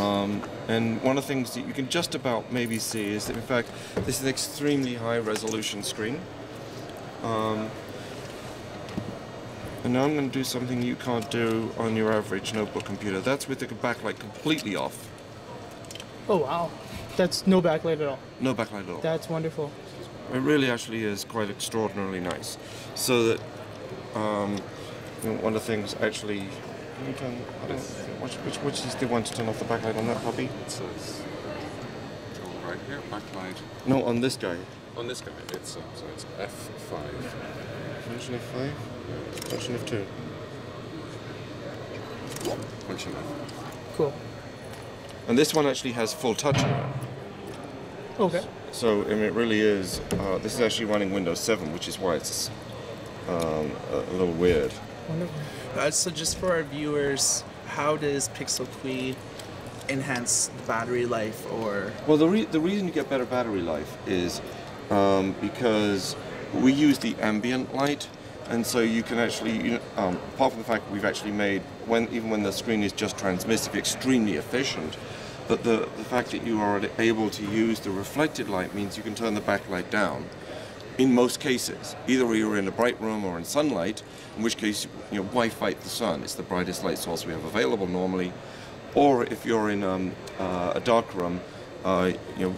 And one of the things that you can just about maybe see is that, in fact, this is an extremely high resolution screen. And now I'm going to do something you can't do on your average notebook computer. That's with the backlight completely off. Oh wow, that's no backlight at all. No backlight at all. That's wonderful. It really actually is quite extraordinarily nice. So that you know, one of the things actually, which is the one to turn off the backlight on that puppy? It says right here, backlight. No, on this guy. On this guy, it's so it's F5. Function F5. Function F2. Function F. Cool. And this one actually has full touch on it. Okay. So I mean, it really is. This is actually running Windows 7, which is why it's a little weird. Wonderful. So just for our viewers, how does Pixel QI enhance the battery life, or? Well, the reason you get better battery life is because we use the ambient light, and so you can actually, apart from the fact that we've actually made, even when the screen is just transmissive, extremely efficient, but the fact that you are able to use the reflected light means you can turn the backlight down. In most cases, either you're in a bright room or in sunlight, in which case, why fight the sun? It's the brightest light source we have available normally. Or if you're in a dark room,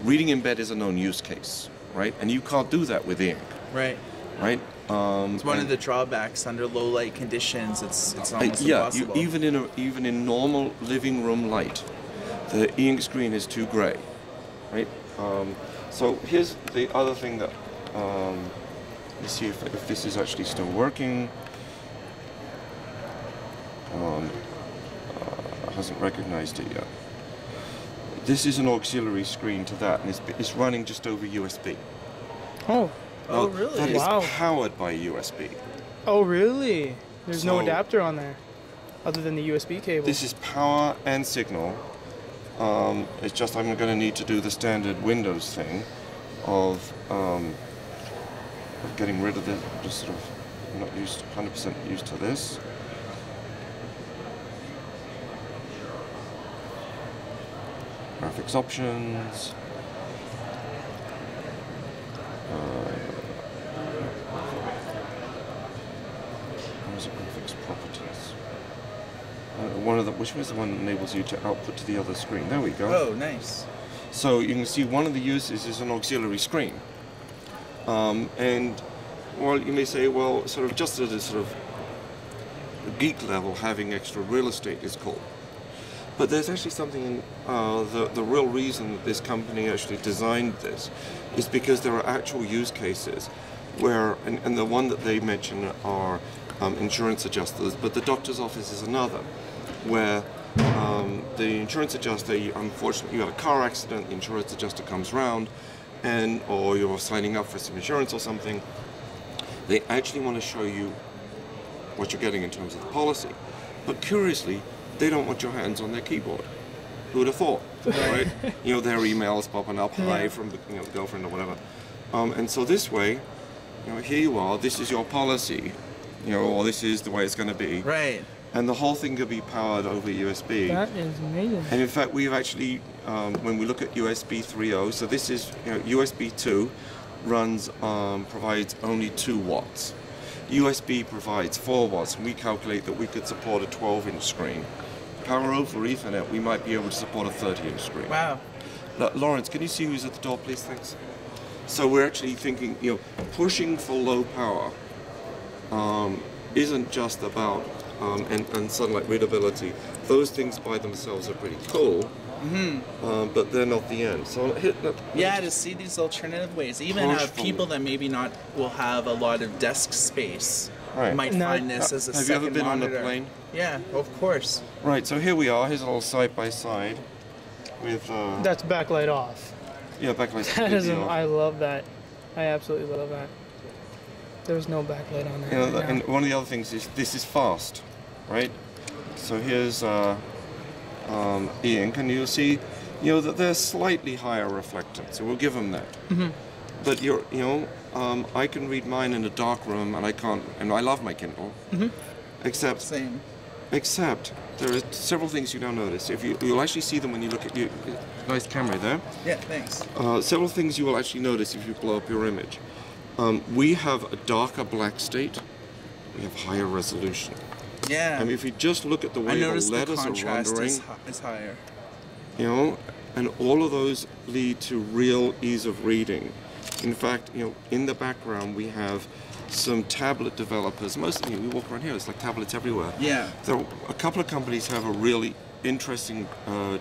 reading in bed is a known use case, right? And you can't do that with ink. Right. Right. It's one of the drawbacks under low light conditions. It's almost impossible. Even in normal living room light, the e-ink screen is too gray, right? So here's the other thing that let's see if this is actually still working. Hasn't recognized it yet. This is an auxiliary screen to that, and it's running just over USB. Oh. Oh, really? That is Wow. powered by USB. Oh, really? There's no So- adapter on there, other than the USB cable. This is power and signal. It's just I'm going to need to do the standard Windows thing of getting rid of this. Just sort of not 100% used to this. Graphics options. Where's the graphics properties? Which was the one that enables you to output to the other screen? There we go. Oh, nice. So you can see one of the uses is an auxiliary screen. And well, you may say, well, sort of just at a sort of geek level, having extra real estate is cool. But there's actually something in the real reason that this company actually designed this is because there are actual use cases where, and the one that they mention are insurance adjusters, but the doctor's office is another, where the insurance adjuster, unfortunately, you have a car accident, the insurance adjuster comes round, or you're signing up for some insurance or something, they actually want to show you what you're getting in terms of the policy. But curiously, they don't want your hands on their keyboard. Who would have thought, right? Their emails popping up, hi, from the girlfriend or whatever. And so this way, here you are, this is your policy, or this is the way it's going to be. Right. And the whole thing could be powered over USB. That is amazing. And in fact, we've actually, when we look at USB 3.0, so this is, USB 2 runs, provides only 2 watts. USB provides 4 watts, and we calculate that we could support a 12-inch screen. Power over Ethernet, we might be able to support a 30-inch screen. Wow. Lawrence, can you see who's at the door, please? Thanks. So we're actually thinking, pushing for low power isn't just about and sunlight readability. Those things by themselves are pretty cool, but they're not the end. So To see these alternative ways, even people that maybe not will have a lot of desk space might find this as a second Have you ever been monitor. on a plane? Yeah, of course. Right, so here we are. Here's a little side by side with. That's backlight off. Yeah, backlight's That is, completely off. I love that. I absolutely love that. There's no backlight on there. Right now. And one of the other things is this is fast, right? So here's e-ink, and you'll see, that they're slightly higher reflectance. So we'll give them that. But I can read mine in a dark room, and I can't. And I love my Kindle, except Same. Except there are several things you now notice. You'll actually see them when you look at your nice camera there. Yeah, thanks. Several things you will actually notice if you blow up your image. We have a darker black state. We have higher resolution. Yeah. I mean, if you just look at the way the letters are rendering, is higher. you know, and all of those lead to real ease of reading. In fact, you know, in the background we have some tablet developers. Mostly, we walk around here, it's like tablets everywhere. Yeah. A couple of companies have a really interesting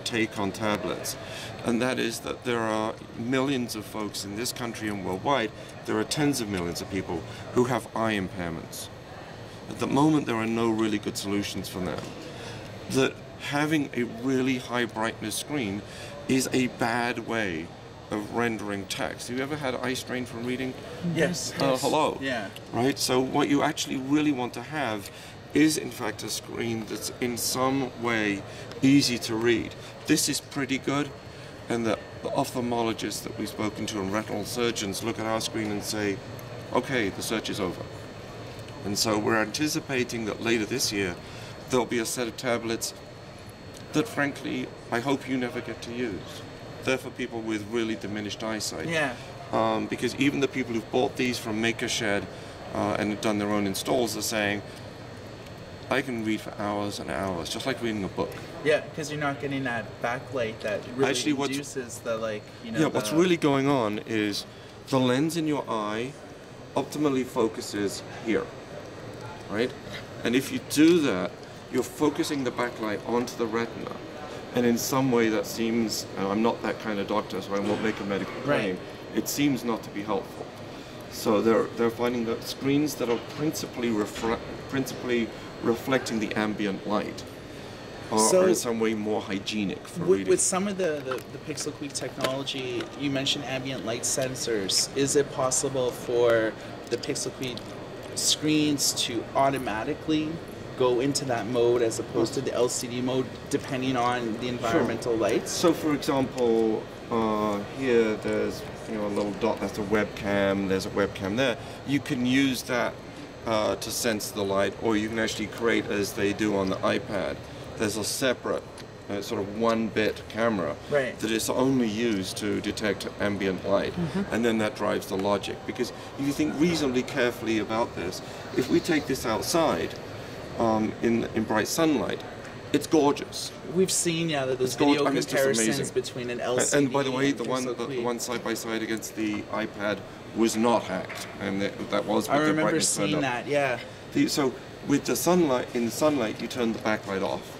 take on tablets, and that is that there are millions of folks in this country and worldwide, there are tens of millions of people who have eye impairments. At the moment, there are no really good solutions for them. That having a really high brightness screen is a bad way of rendering text. Have you ever had eye strain from reading? Yes. Hello. Yeah. Right? So what you actually really want to have is in fact a screen that's in some way easy to read. This is pretty good, and the ophthalmologists that we've spoken to and retinal surgeons look at our screen and say, okay, the search is over. And so we're anticipating that later this year there'll be a set of tablets that frankly I hope you never get to use. They're for people with really diminished eyesight. Yeah. Because even the people who've bought these from Maker Shed and have done their own installs are saying, I can read for hours and hours, just like reading a book. Yeah, because you're not getting that backlight that really Actually, induces the, like, you know. Yeah, what's really going on is the lens in your eye optimally focuses here, right? And if you do that, you're focusing the backlight onto the retina. And in some way that seems, I'm not that kind of doctor, so I won't make a medical claim, it seems not to be helpful. So they're finding that screens that are principally reflecting the ambient light are in some way more hygienic for reading. With some of the Pixel QI technology, you mentioned ambient light sensors. Is it possible for the Pixel QI screens to automatically go into that mode as opposed to the LCD mode depending on the environmental lights? So for example, here there's a little dot, that's a webcam, there's a webcam there. You can use that to sense the light, or you can actually create, as they do on the iPad, there's a separate sort of 1-bit camera that is only used to detect ambient light, and then that drives the logic. Because if you think reasonably carefully about this, if we take this outside in bright sunlight, it's gorgeous. We've seen that there's video comparisons between an LCD and by the way, the Pixel one side by side against the iPad was not hacked, and that was. I remember seeing that. Yeah. So with the sunlight, in the sunlight, you turn the backlight off.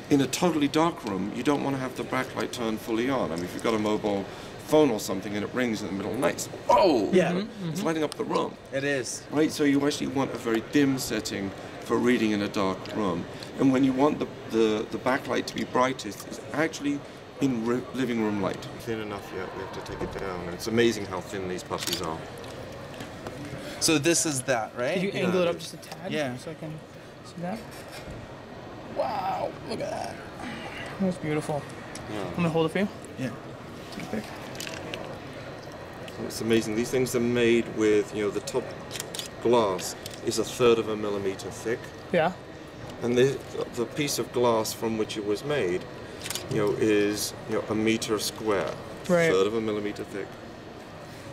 In a totally dark room, you don't want to have the backlight turned fully on. I mean, if you've got a mobile phone or something and it rings in the middle of the night, oh, yeah, it's lighting up the room. It is. Right. So you actually want a very dim setting for reading in a dark room, and when you want the backlight to be brightest, it's actually in living room light. Thin enough yet, we have to take it down. And it's amazing how thin these puppies are. So this is that, right? Could you angle it up just a tad? Yeah. So I can see that? Wow, look at that. That's beautiful. Yeah. I'm gonna hold it for you. Yeah. Take a pic. It's amazing. These things are made with, the top glass is 1/3 of a millimeter thick. Yeah. And the piece of glass from which it was made, is 1 meter square. Right. 1/3 of a millimeter thick.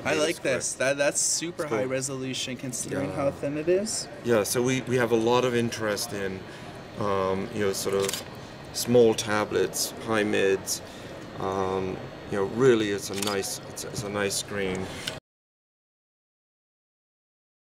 I like this. That's super high resolution considering how thin it is. Yeah, so we have a lot of interest in, sort of small tablets, high mids. Really, it's a nice screen.